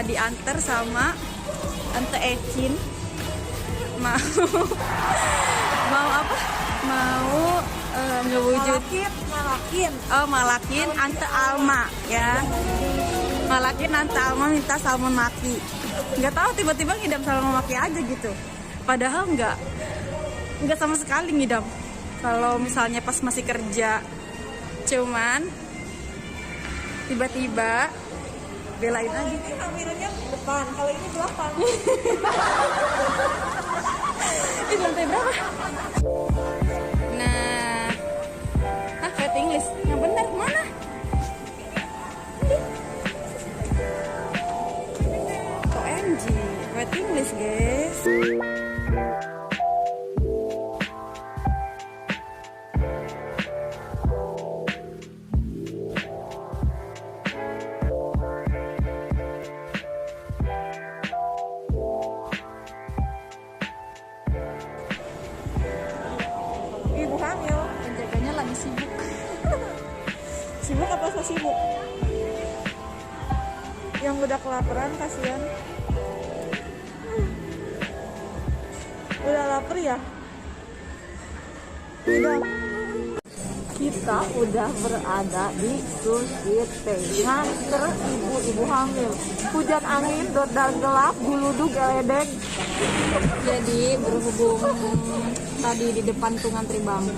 diantar sama Tante Ecin. Mau mau apa? Mau ngewujud malakin Ante Alma ya. Malakin Ante Alma minta salmon maki. Nggak tahu tiba-tiba ngidam salmon maki aja gitu. Padahal nggak sama sekali ngidam. Kalau misalnya pas masih kerja, cuman tiba-tiba belain aja. Ini kameranya depan, kalau ini belakang. Di lantai berapa? Nah, wet English yang benar mana? OMG, wet English guys. Ibu hamil. Penjaganya lagi sibuk. Sibuk apa so sibuk? Yang udah kelaparan kasihan. Udah lapar ya? Udah. Kita udah berada di Sursite, nganter ibu-ibu hamil. Hujan angin, dodar gelap, guludug, geledek. Jadi berhubung tadi di depan tuh ngantri bangun,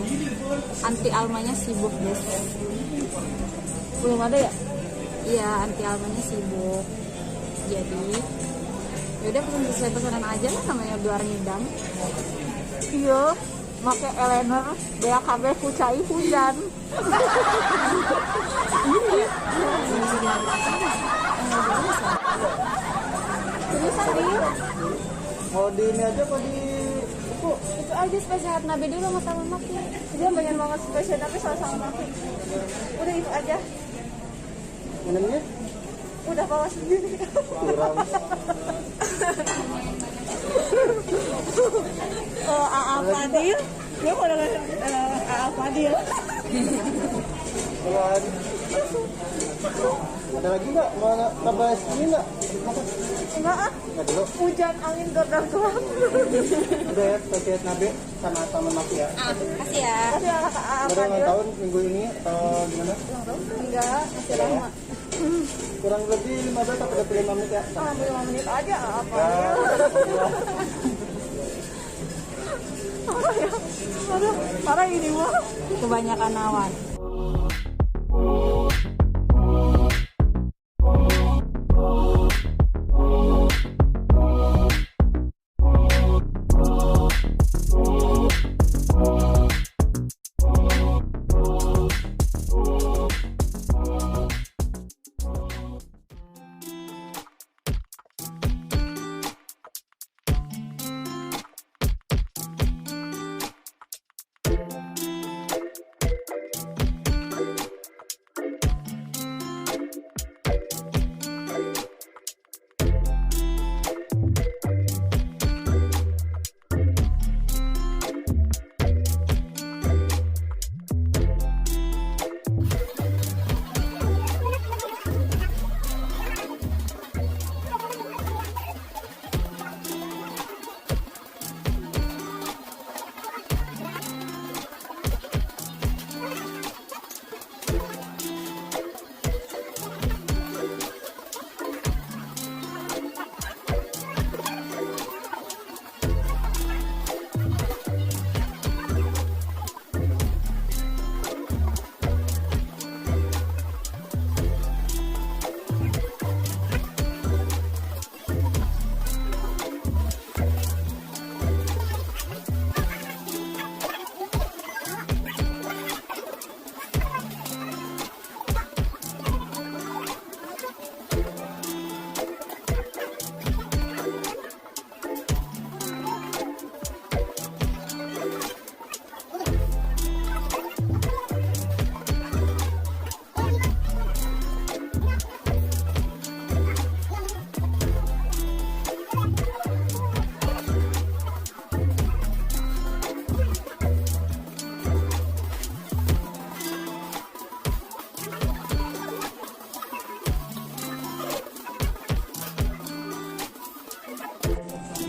anti Almanya sibuk guys. Belum ada ya? Iya, anti Almanya sibuk. Jadi yaudah pesan sesuai pesanan aja lah, namanya biar ngidam. Iya, make elener, dia kabeh kucai hujan. Seriusan Rio? Mau di ini aja, mau di buku. Itu aja spesial nabi dulu sama salmon maki. Dia pengen banget spesial tapi soal sama maki. Udah itu aja. Minumnya Udah bawa sendiri. kurang. AA Fadil, dia mau dengan AA Fadil. Kurang. Ada lagi nggak? Mau tambah ini nggak? Enggak ah, Nggak dulu. hujan angin dodar gelap. Udah ya, spesial nabe sama taman maki ya. Kasih ya. Kasih AA Udah ulang Fadil. tahun minggu ini atau gimana? Enggak, masih lama. Kurang lebih 15 sampai 25 menit ya. 5 menit aja AA Ya, Fadil. Aduh, parah ini mah. Kebanyakan awan.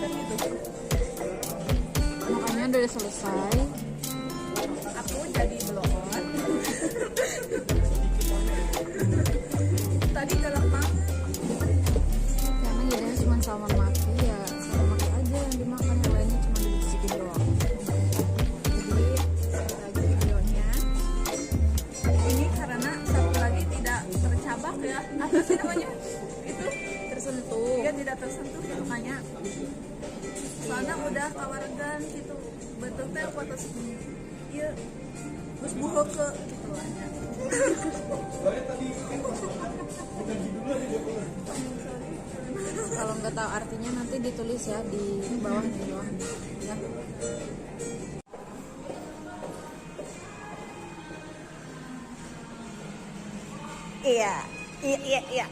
kan gitu. Makannya udah selesai. Aku jadi bloon. Tadi galak banget. Karena jadinya cuma salmon maki ya, salmon maki aja yang dimakan, yang lainnya cuma dicicipin doang. Jadi lagi videonya. Ini karena satu lagi tidak tercabak ya. Apa sih namanya? Itu Tersentuh. dia tidak tersentuh makanya. Soalnya udah kawargan gitu. Betul teh foto iya. Terus buho ke gitu aja. Kalau nggak tahu artinya nanti ditulis ya di bawah ya. Iya, iya, iya, iya.